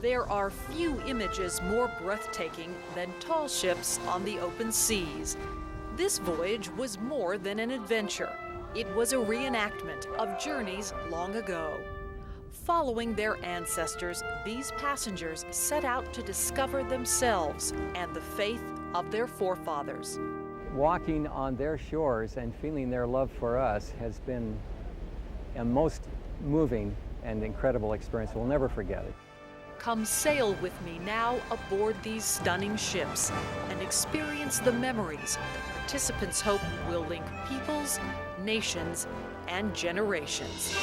There are few images more breathtaking than tall ships on the open seas. This voyage was more than an adventure. It was a reenactment of journeys long ago. Following their ancestors, these passengers set out to discover themselves and the faith of their forefathers. Walking on their shores and feeling their love for us has been a most moving and incredible experience. We'll never forget it. Come sail with me now aboard these stunning ships and experience the memories that participants hope will link peoples, nations, and generations.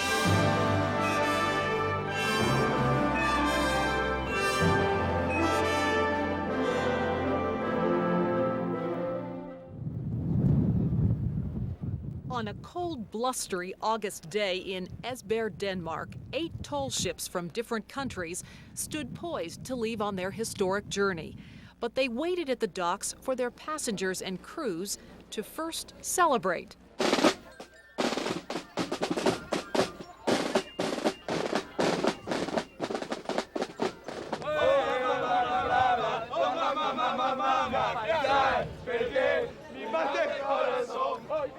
On a cold, blustery August day in Esbjerg, Denmark, 8 tall ships from different countries stood poised to leave on their historic journey. But they waited at the docks for their passengers and crews to first celebrate.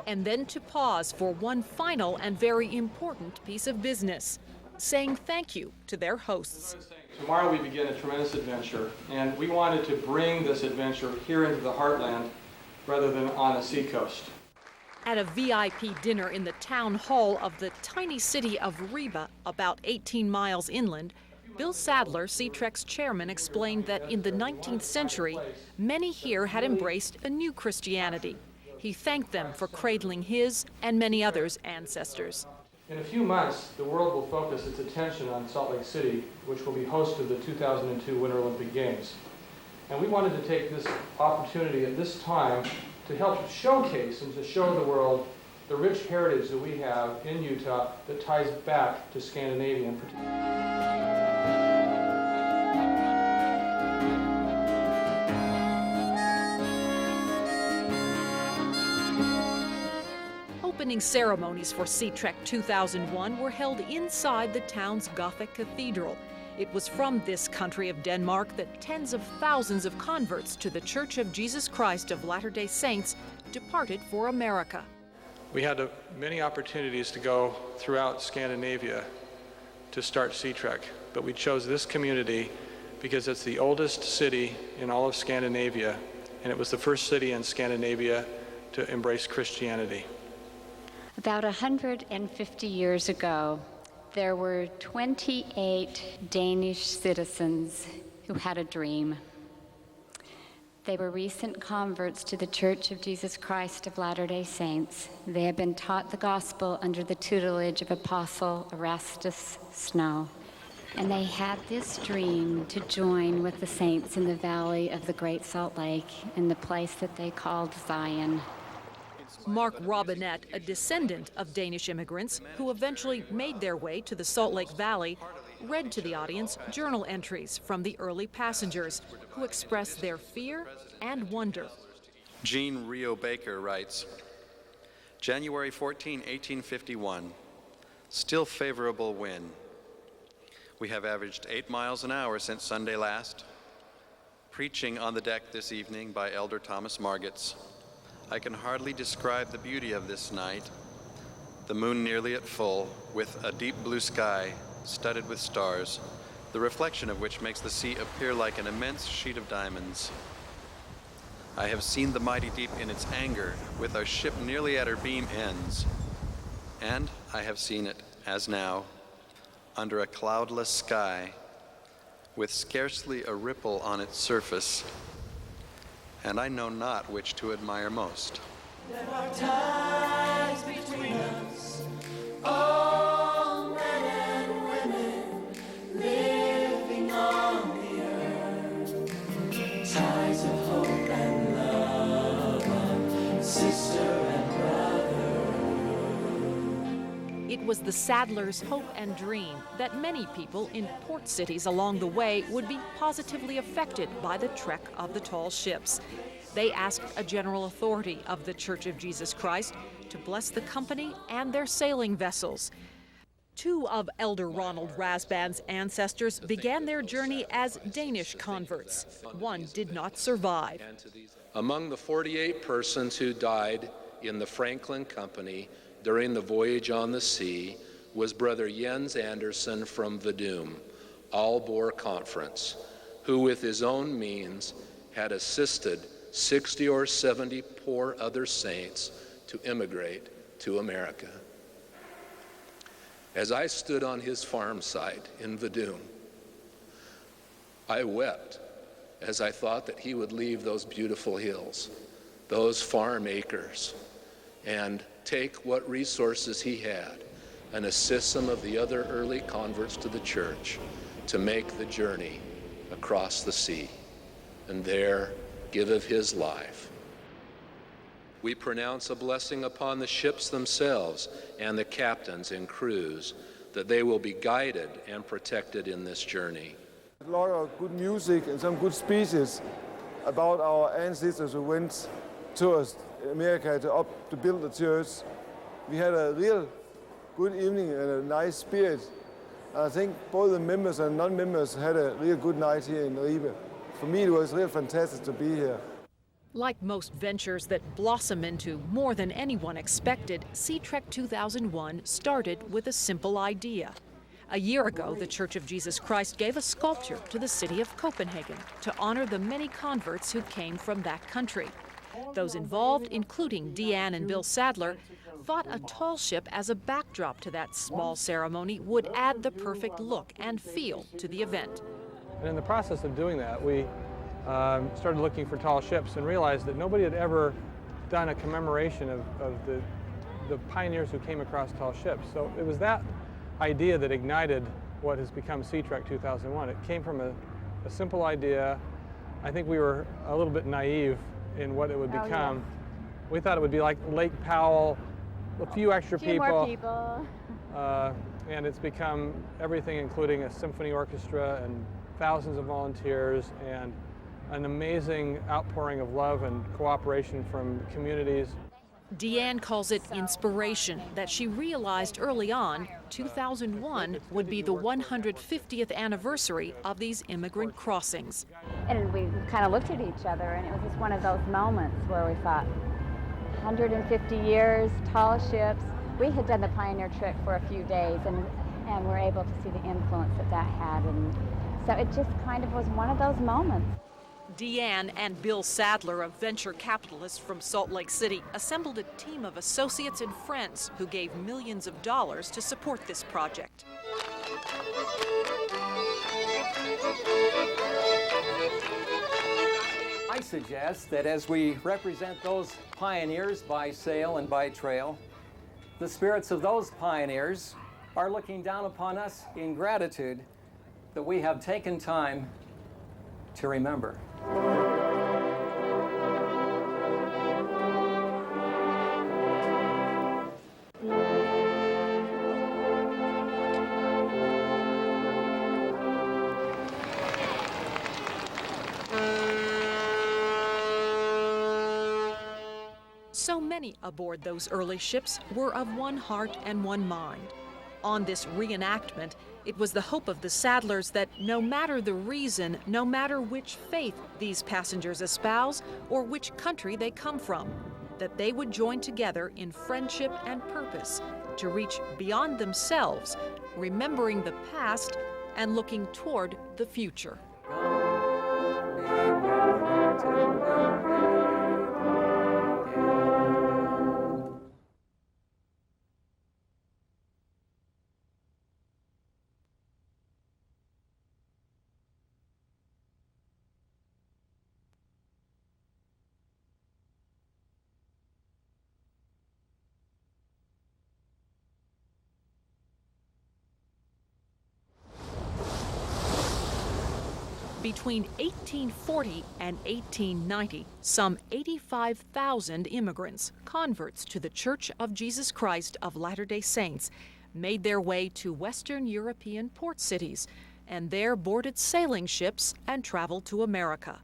And then to pause for one final and very important piece of business, saying thank you to their hosts. Tomorrow we begin a tremendous adventure, and we wanted to bring this adventure here into the heartland rather than on a seacoast. At a VIP dinner in the town hall of the tiny city of Ribe, about 18 miles inland, Bill Sadler, Seatrek's chairman, explained that in the 19th century, many here had embraced a new Christianity. He thanked them for cradling his and many others' ancestors. In a few months, the world will focus its attention on Salt Lake City, which will be host of the 2002 Winter Olympic Games. And we wanted to take this opportunity at this time to help showcase and to show the world the rich heritage that we have in Utah that ties back to Scandinavia in particular. Opening ceremonies for Seatrek 2001 were held inside the town's Gothic cathedral. It was from this country of Denmark that tens of thousands of converts to the Church of Jesus Christ of Latter-day Saints departed for America. We had many opportunities to go throughout Scandinavia to start Seatrek, but we chose this community because it's the oldest city in all of Scandinavia, and it was the first city in Scandinavia to embrace Christianity. About 150 years ago, there were 28 Danish citizens who had a dream. They were recent converts to the Church of Jesus Christ of Latter-day Saints. They had been taught the gospel under the tutelage of Apostle Erastus Snow. And they had this dream to join with the saints in the valley of the Great Salt Lake in the place that they called Zion. Mark Robinette, a descendant of Danish immigrants who eventually made their way to the Salt Lake Valley, read to the audience journal entries from the early passengers who expressed their fear and wonder. Jean Rio Baker writes, January 14, 1851, still favorable wind. We have averaged 8 miles an hour since Sunday last. Preaching on the deck this evening by Elder Thomas Margetts. I can hardly describe the beauty of this night. The moon nearly at full, with a deep blue sky studded with stars, the reflection of which makes the sea appear like an immense sheet of diamonds. I have seen the mighty deep in its anger, with our ship nearly at her beam ends. And I have seen it, as now, under a cloudless sky, with scarcely a ripple on its surface, and I know not which to admire most. There are ties between us, all men and women living on the earth. Ties of hope and love, sister and brother. It was the Sadlers' hope and dream that many people in port cities along the way would be positively affected by the trek of the tall ships. They asked a general authority of the Church of Jesus Christ to bless the company and their sailing vessels. Two of Elder Ronald Rasband's ancestors began their journey as Danish converts. One did not survive. Among the 48 persons who died in the Franklin Company during the voyage on the sea was Brother Jens Andersen from Vadum, Aalborg Conference, who with his own means had assisted 60 or 70 poor other saints to immigrate to America. As I stood on his farm site in Vadum, I wept as I thought that he would leave those beautiful hills, those farm acres, and take what resources he had and assist some of the other early converts to the church to make the journey across the sea and there give of his life. We pronounce a blessing upon the ships themselves and the captains and crews, that they will be guided and protected in this journey. A lot of good music and some good speeches about our ancestors who went to America to build the church. We had a real good evening and a nice spirit. I think both the members and non-members had a real good night here in Ribe. For me, it was real fantastic to be here. Like most ventures that blossom into more than anyone expected, SeaTrek 2001 started with a simple idea. A year ago, the Church of Jesus Christ gave a sculpture to the city of Copenhagen to honor the many converts who came from that country. Those involved, including Deanne and Bill Sadler, thought a tall ship as a backdrop to that small ceremony would add the perfect look and feel to the event. And in the process of doing that, we started looking for tall ships and realized that nobody had ever done a commemoration of the pioneers who came across tall ships. So it was that idea that ignited what has become SeaTrek 2001. It came from a simple idea. I think we were a little bit naive in what it would become. Yeah. We thought it would be like Lake Powell, a few extra people. More people. And it's become everything, including a symphony orchestra and thousands of volunteers and an amazing outpouring of love and cooperation from communities. Deanne calls it inspiration that she realized early on 2001 would be the 150th anniversary of these immigrant crossings. And we kind of looked at each other, and it was just one of those moments where we thought, 150 years, tall ships. We had done the Pioneer trip for a few days, and were able to see the influence that had. And so it just kind of was one of those moments. Deanne and Bill Sadler, a venture capitalist from Salt Lake City, assembled a team of associates and friends who gave millions of dollars to support this project. I suggest that as we represent those pioneers by sail and by trail, the spirits of those pioneers are looking down upon us in gratitude that we have taken time to remember. So many aboard those early ships were of one heart and one mind. On this reenactment, it was the hope of the Sadlers that no matter the reason, no matter which faith these passengers espouse or which country they come from, that they would join together in friendship and purpose to reach beyond themselves, remembering the past and looking toward the future. Between 1840 and 1890, some 85,000 immigrants, converts to the Church of Jesus Christ of Latter-day Saints, made their way to Western European port cities and there boarded sailing ships and traveled to America.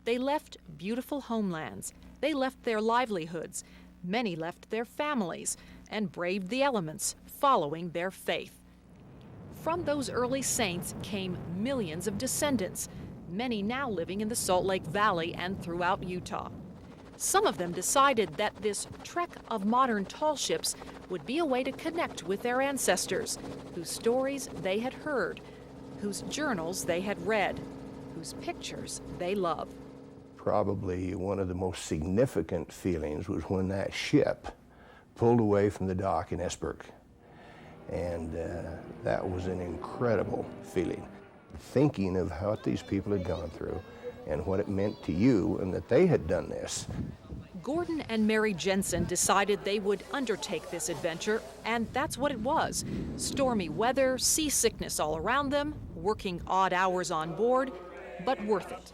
They left beautiful homelands. They left their livelihoods. Many left their families and braved the elements, following their faith. From those early saints came millions of descendants, many now living in the Salt Lake Valley and throughout Utah. Some of them decided that this trek of modern tall ships would be a way to connect with their ancestors, whose stories they had heard, whose journals they had read, whose pictures they loved. Probably one of the most significant feelings was when that ship pulled away from the dock in Esberg. And that was an incredible feeling. Thinking of what these people had gone through and what it meant to you and that they had done this. Gordon and Mary Jensen decided they would undertake this adventure, and that's what it was. Stormy weather, seasickness all around them, working odd hours on board, but worth it.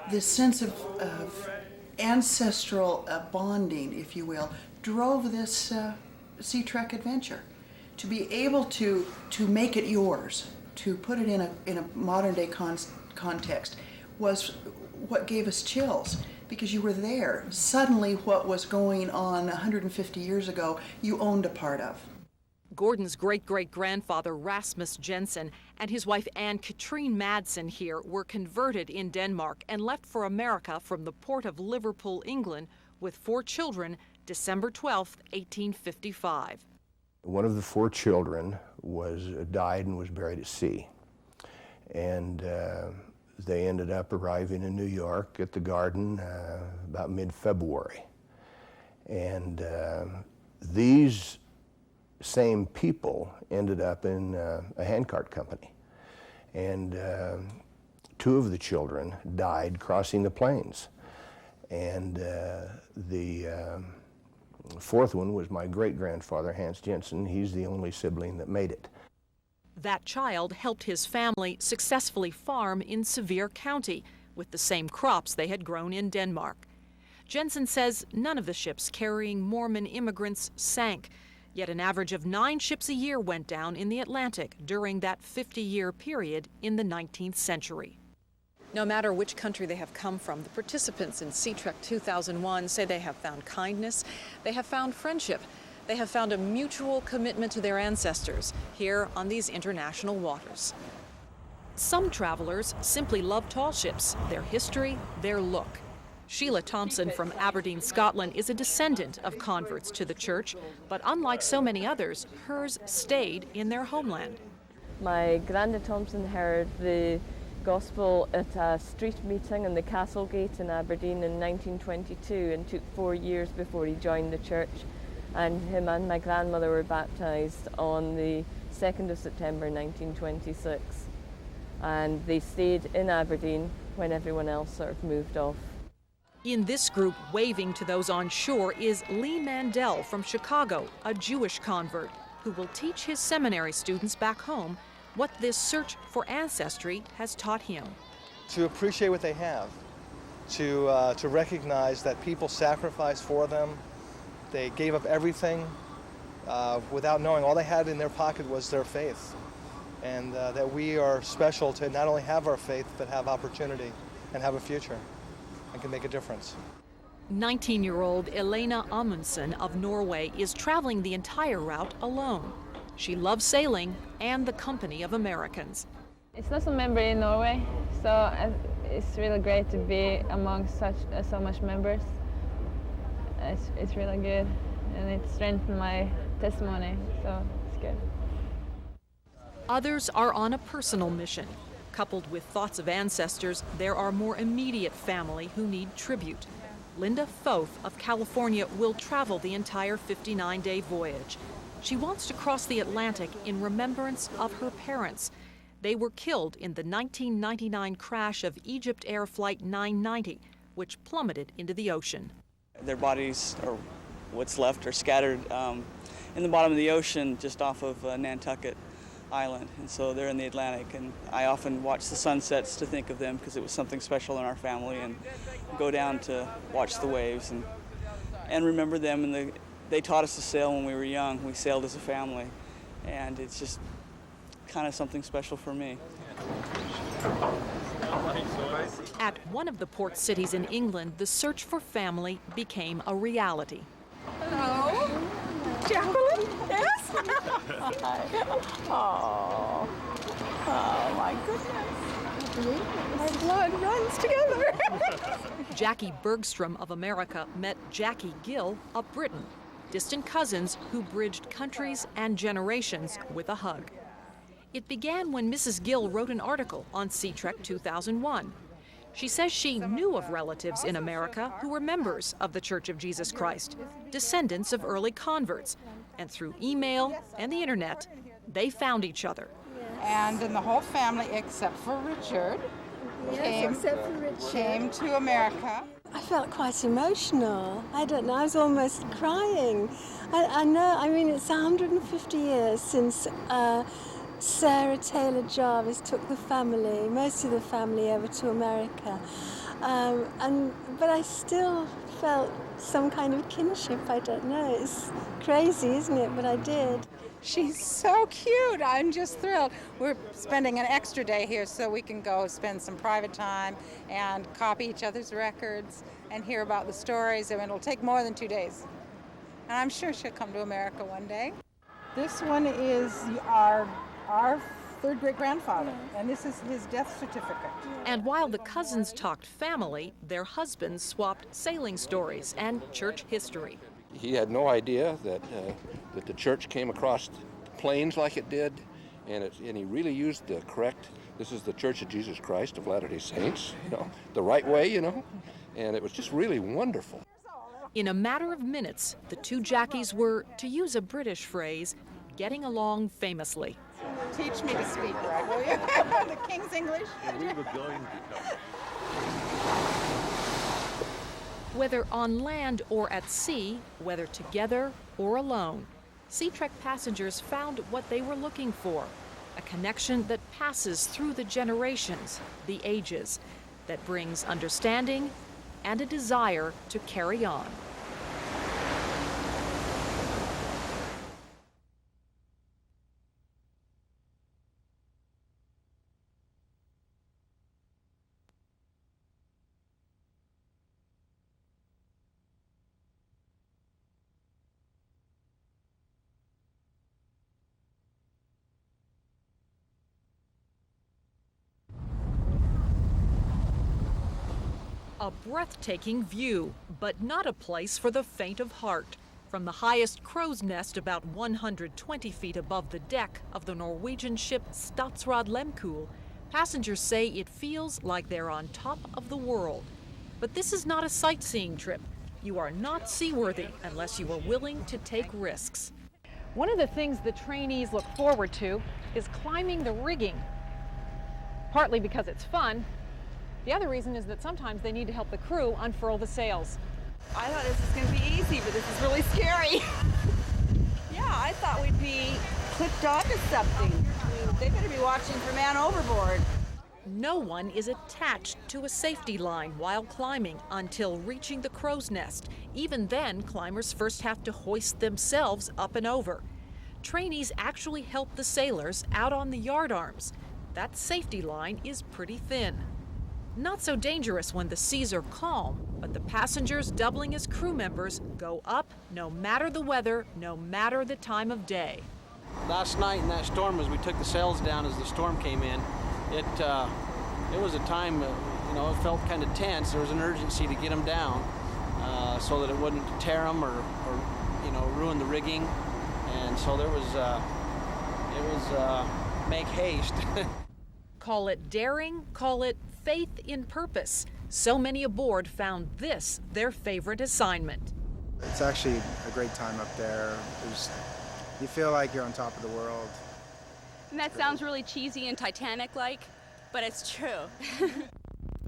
This sense of ancestral bonding, if you will, drove this sea trek adventure. To be able to make it yours, to put it in a modern day context, was what gave us chills, because you were there. Suddenly what was going on 150 years ago, you owned a part of. Gordon's great-great-grandfather Rasmus Jensen and his wife Anne-Katrine Madsen here were converted in Denmark and left for America from the port of Liverpool, England, with 4 children, December 12, 1855. One of the 4 children died and was buried at sea. And they ended up arriving in New York at the Garden about mid-February. And these same people ended up in a handcart company. And 2 of the children died crossing the plains. And the 4th one was my great-grandfather, Hans Jensen. He's the only sibling that made it. That child helped his family successfully farm in Sevier County with the same crops they had grown in Denmark. Jensen says none of the ships carrying Mormon immigrants sank, yet an average of 9 ships a year went down in the Atlantic during that 50-year period in the 19th century. No matter which country they have come from, the participants in Sea Trek 2001 say they have found kindness, they have found friendship, they have found a mutual commitment to their ancestors here on these international waters. Some travelers simply love tall ships, their history, their look. Sheila Thompson from Aberdeen, Scotland is a descendant of converts to the church, but unlike so many others, hers stayed in their homeland. My Granda Thompson heard the gospel at a street meeting in the Castle Gate in Aberdeen in 1922 and took 4 years before he joined the church. And him and my grandmother were baptized on the 2nd of September 1926. And they stayed in Aberdeen when everyone else sort of moved off. In this group, waving to those on shore, is Lee Mandel from Chicago, a Jewish convert, who will teach his seminary students back home what this search for ancestry has taught him. To appreciate what they have, to recognize that people sacrificed for them, they gave up everything without knowing. All they had in their pocket was their faith, and that we are special to not only have our faith, but have opportunity and have a future and can make a difference. 19-year-old Elena Amundsen of Norway is traveling the entire route alone. She loves sailing and the company of Americans. It's not a member in Norway, so it's really great to be among so much members. It's really good, and it strengthened my testimony, so it's good. Others are on a personal mission. Coupled with thoughts of ancestors, there are more immediate family who need tribute. Linda Foth of California will travel the entire 59-day voyage. She wants to cross the Atlantic in remembrance of her parents. They were killed in the 1999 crash of Egypt Air Flight 990, which plummeted into the ocean. Their bodies, or what's left, are scattered in the bottom of the ocean just off of Nantucket Island, and so they're in the Atlantic. And I often watch the sunsets to think of them because it was something special in our family, and go down to watch the waves and remember them. And they taught us to sail when we were young. We sailed as a family, and it's just kind of something special for me. At one of the port cities in England, the search for family became a reality. Hello? Jacqueline? Yes? Hi. Aww. my goodness. Our blood runs together. Jackie Bergstrom of America met Jackie Gill of Britain, distant cousins who bridged countries and generations with a hug. It began when Mrs. Gill wrote an article on Sea Trek 2001. She says she knew of relatives in America who were members of the Church of Jesus Christ, descendants of early converts, and through email and the internet, they found each other. And then the whole family, except for Richard, came to America. I felt quite emotional. I don't know, I was almost crying. I know, I mean, it's 150 years since Sarah Taylor Jarvis took the family, most of the family, over to America. But I still felt some kind of kinship, I don't know. It's crazy, isn't it? But I did. She's so cute. I'm just thrilled. We're spending an extra day here so we can go spend some private time and copy each other's records and hear about the stories. And it'll take more than 2 days. And I'm sure she'll come to America one day. This one is our third great-grandfather, and this is his death certificate. And while the cousins talked family, their husbands swapped sailing stories and church history. He had no idea that the church came across plains like it did, and he really used the correct, this is the Church of Jesus Christ of Latter-day Saints, the right way, and it was just really wonderful. In a matter of minutes, the two Jackies were, to use a British phrase, getting along famously. Teach me to speak right, will you? The King's English. We were going to come. Whether on land or at sea, whether together or alone, Sea Trek passengers found what they were looking for, a connection that passes through the generations, the ages, that brings understanding and a desire to carry on. A breathtaking view, but not a place for the faint of heart. From the highest crow's nest about 120 feet above the deck of the Norwegian ship Statsraad Lehmkuhl, passengers say it feels like they're on top of the world. But this is not a sightseeing trip. You are not seaworthy unless you are willing to take risks. One of the things the trainees look forward to is climbing the rigging, partly because it's fun. The other reason is that sometimes they need to help the crew unfurl the sails. I thought this was going to be easy, but this is really scary. Yeah, I thought we'd be clipped onto something. I mean, they better be watching for man overboard. No one is attached to a safety line while climbing until reaching the crow's nest. Even then, climbers first have to hoist themselves up and over. Trainees actually help the sailors out on the yardarms. That safety line is pretty thin. Not so dangerous when the seas are calm, but the passengers doubling as crew members go up no matter the weather, no matter the time of day. Last night in that storm, as we took the sails down as the storm came in, it was a time, it felt kind of tense. There was an urgency to get them down so that it wouldn't tear them or ruin the rigging. And so there was, make haste. Call it daring, call it faith in purpose. So many aboard found this their favorite assignment. It's actually a great time up there. You feel like you're on top of the world. And that sounds really cheesy and Titanic-like, but it's true.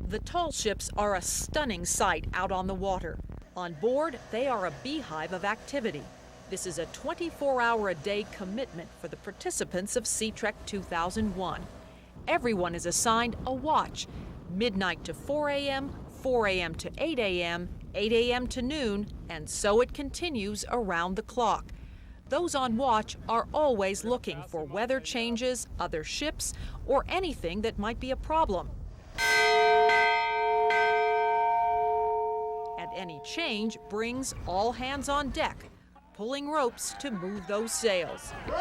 The tall ships are a stunning sight out on the water. On board, they are a beehive of activity. This is a 24-hour-a-day commitment for the participants of Sea Trek 2001. Everyone is assigned a watch, midnight to 4 a.m., 4 a.m. to 8 a.m., 8 a.m. to noon, and so it continues around the clock. Those on watch are always looking for weather changes, other ships, or anything that might be a problem. And any change brings all hands on deck, pulling ropes to move those sails. We're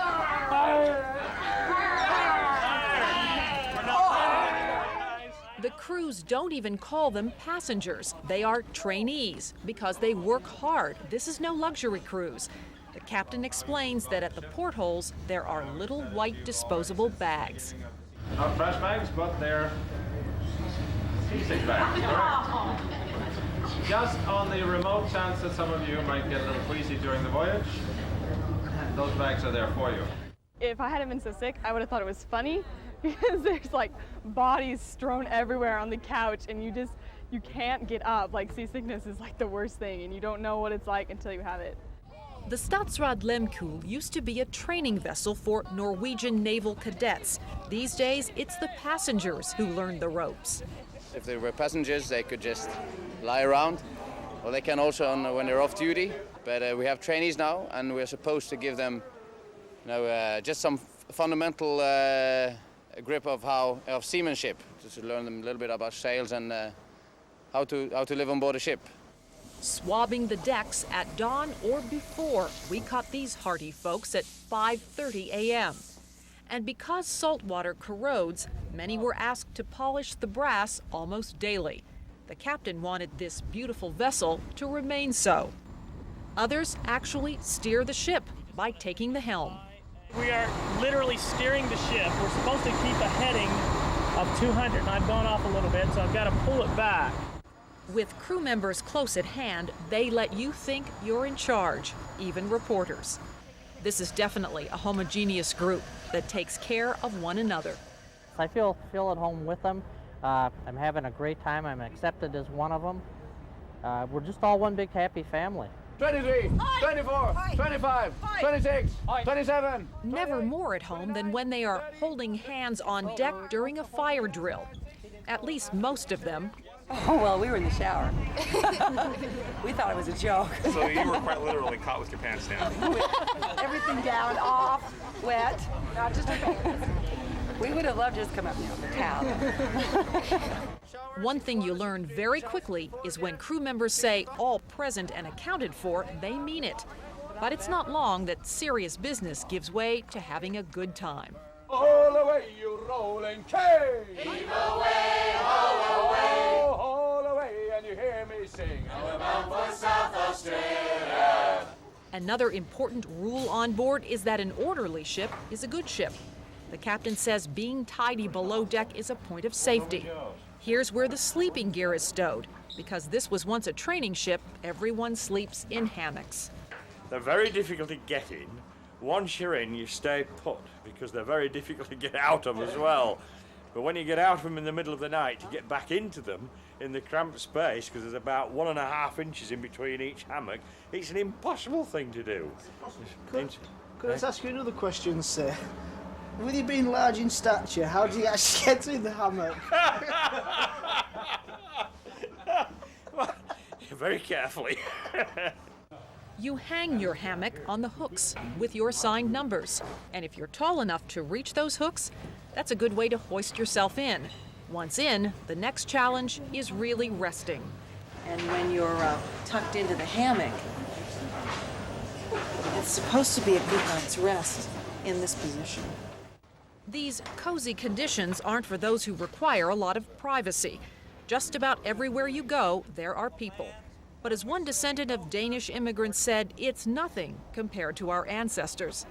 crews don't even call them passengers. They are trainees because they work hard. This is no luxury cruise. The captain explains that at the portholes, there are little white disposable bags. Not trash bags, but they're seasick bags, correct? Just on the remote chance that some of you might get a little queasy during the voyage, those bags are there for you. If I hadn't been so sick, I would have thought it was funny because there's like bodies strewn everywhere on the couch and you can't get up. Like seasickness is like the worst thing and you don't know what it's like until you have it. The Statsraad Lemkuhl used to be a training vessel for Norwegian naval cadets. These days, it's the passengers who learn the ropes. If they were passengers, they could just lie around, or they can also when they're off duty. But we have trainees now, and we're supposed to give them, just some fundamental grip of seamanship, just to learn them a little bit about sails and how to live on board a ship. Swabbing the decks at dawn or before, we caught these hardy folks at 5:30 a.m. And because salt water corrodes, many were asked to polish the brass almost daily. The captain wanted this beautiful vessel to remain so. Others actually steer the ship by taking the helm. We are literally steering the ship. We're supposed to keep a heading of 200, and I've gone off a little bit, so I've got to pull it back. With crew members close at hand, they let you think you're in charge, even reporters. This is definitely a homogeneous group that takes care of one another. I feel at home with them. I'm having a great time. I'm accepted as one of them. We're just all one big happy family. 23, 24, 25, 26, 27. Never more at home than when they are holding hands on deck during a fire drill. At least most of them. Oh, well, we were in the shower. We thought it was a joke. So you were quite literally caught with your pants down. Everything down, off, wet, not just our pants. We would have loved to just come up now with a towel. One thing you learn very quickly is when crew members say all present and accounted for, they mean it. But it's not long that serious business gives way to having a good time. All away, you rolling cane! Heave away, haul away! Haul away, and you hear me sing. We're bound for South Australia. Another important rule on board is that an orderly ship is a good ship. The captain says being tidy below deck is a point of safety. Here's where the sleeping gear is stowed. Because this was once a training ship, everyone sleeps in hammocks. They're very difficult to get in. Once you're in, you stay put, because they're very difficult to get out of as well. But when you get out of them in the middle of the night, to get back into them in the cramped space, because there's about 1.5 inches in between each hammock, it's an impossible thing to do. Could I just ask you another question, sir? With you being large in stature, how do you actually get in the hammock? Very carefully. You hang your hammock on the hooks with your assigned numbers. And if you're tall enough to reach those hooks, that's a good way to hoist yourself in. Once in, the next challenge is really resting. And when you're tucked into the hammock, it's supposed to be a good night's rest in this position. These cozy conditions aren't for those who require a lot of privacy. Just about everywhere you go, there are people. But as one descendant of Danish immigrants said, it's nothing compared to our ancestors.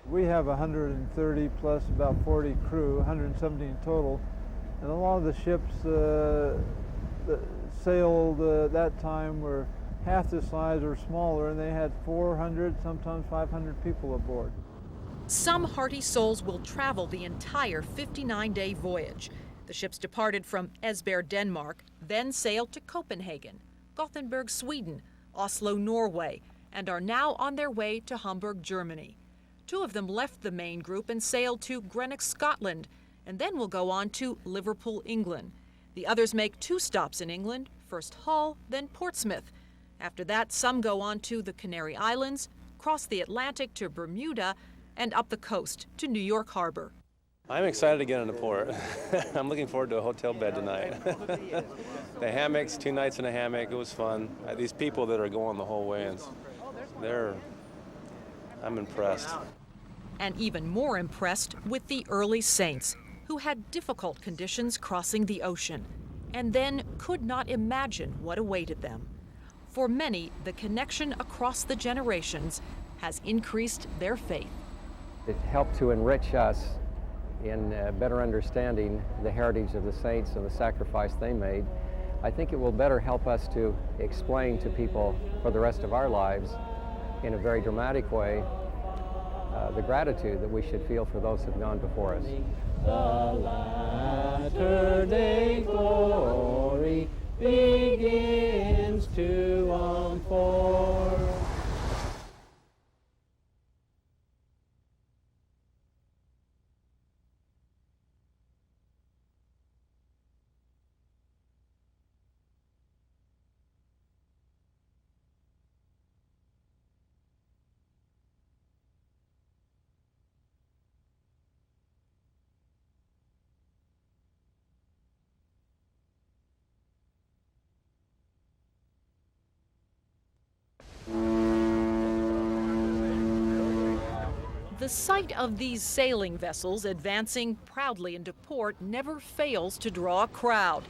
We have 130 plus about 40 crew, 117 total, and a lot of the ships that sailed that time were half the size or smaller, and they had 400, sometimes 500 people aboard. Some hearty souls will travel the entire 59-day voyage. The ships departed from Esbjerg, Denmark, then sailed to Copenhagen, Gothenburg, Sweden, Oslo, Norway, and are now on their way to Hamburg, Germany. 2 of them left the main group and sailed to Greenock, Scotland, and then will go on to Liverpool, England. The others make 2 stops in England, first Hull, then Portsmouth. After that, some go on to the Canary Islands, cross the Atlantic to Bermuda, and up the coast to New York Harbor. I'm excited to get into port. I'm looking forward to a hotel bed tonight. The hammocks, 2 nights in a hammock, it was fun. These people that are going the whole way, I'm impressed. And even more impressed with the early saints, who had difficult conditions crossing the ocean. and then could not imagine what awaited them. For many, the connection across the generations has increased their faith. It helped to enrich us in better understanding the heritage of the saints and the sacrifice they made. I think it will better help us to explain to people for the rest of our lives in a very dramatic way the gratitude that we should feel for those who have gone before us. The latter-day glory begins to unfold. The sight of these sailing vessels advancing proudly into port never fails to draw a crowd.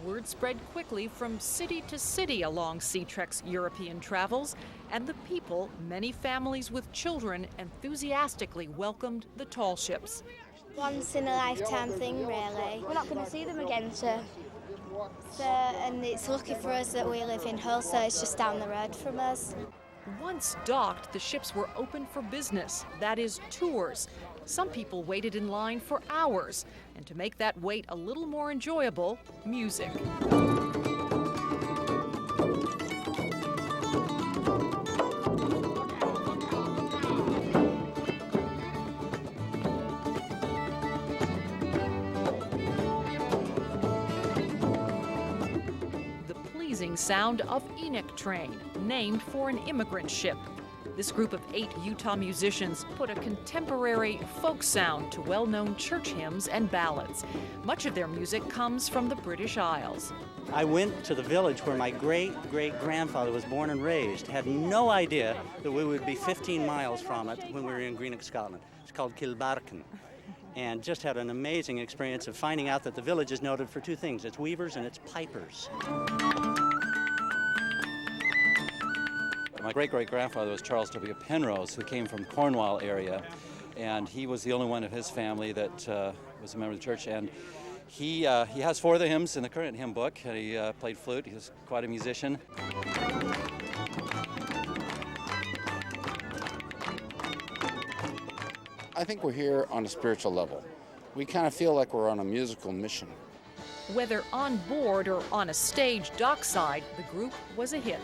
Word spread quickly from city to city along Seatrek's European travels, and the people, many families with children, enthusiastically welcomed the tall ships. Once in a lifetime thing, really. We're not going to see them again, so and it's lucky for us that we live in Hull, so it's just down the road from us. Once docked, the ships were open for business, that is, tours. Some people waited in line for hours, and to make that wait a little more enjoyable, music. Sound of Enoch Train, named for an immigrant ship. This group of 8 Utah musicians put a contemporary folk sound to well-known church hymns and ballads. Much of their music comes from the British Isles. I went to the village where my great-great-grandfather was born and raised. Had no idea that we would be 15 miles from it when we were in Greenock, Scotland. It's called Kilbarchan. And just had an amazing experience of finding out that the village is noted for 2 things. It's weavers and it's pipers. My great-great-grandfather was Charles W. Penrose, who came from Cornwall area, and he was the only one of his family that was a member of the church. And he has 4 of the hymns in the current hymn book. He played flute. He was quite a musician. I think we're here on a spiritual level. We kind of feel like we're on a musical mission. Whether on board or on a stage dockside, the group was a hit.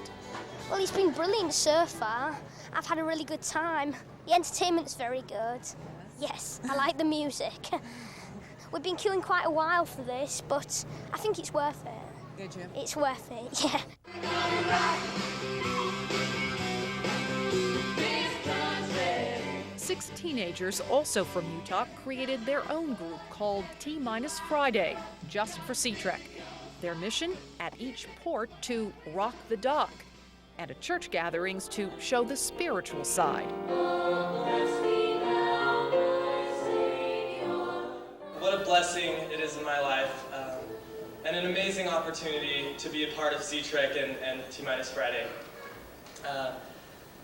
Well, it's been brilliant so far. I've had a really good time. The entertainment's very good. Yes, I like the music. We've been queuing quite a while for this, but I think it's worth it. Did you? It's worth it, yeah. 6 teenagers, also from Utah, created their own group called T-Minus Friday, just for Seatrek. Their mission, at each port, to rock the dock, and at church gatherings to show the spiritual side. What a blessing it is in my life, and an amazing opportunity to be a part of Seatrek and T-Minus Friday.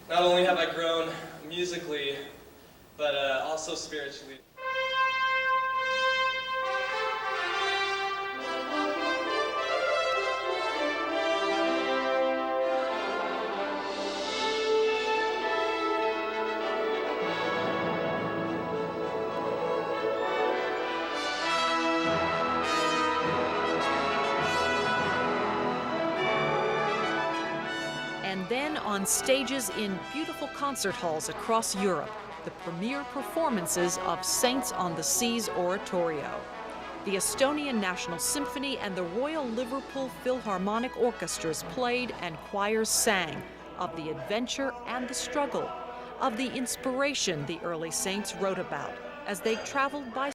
Not only have I grown musically, but also spiritually. And then on stages in beautiful concert halls across Europe, the premier performances of Saints on the Seas Oratorio. The Estonian National Symphony and the Royal Liverpool Philharmonic Orchestras played and choirs sang of the adventure and the struggle, of the inspiration the early saints wrote about as they traveled by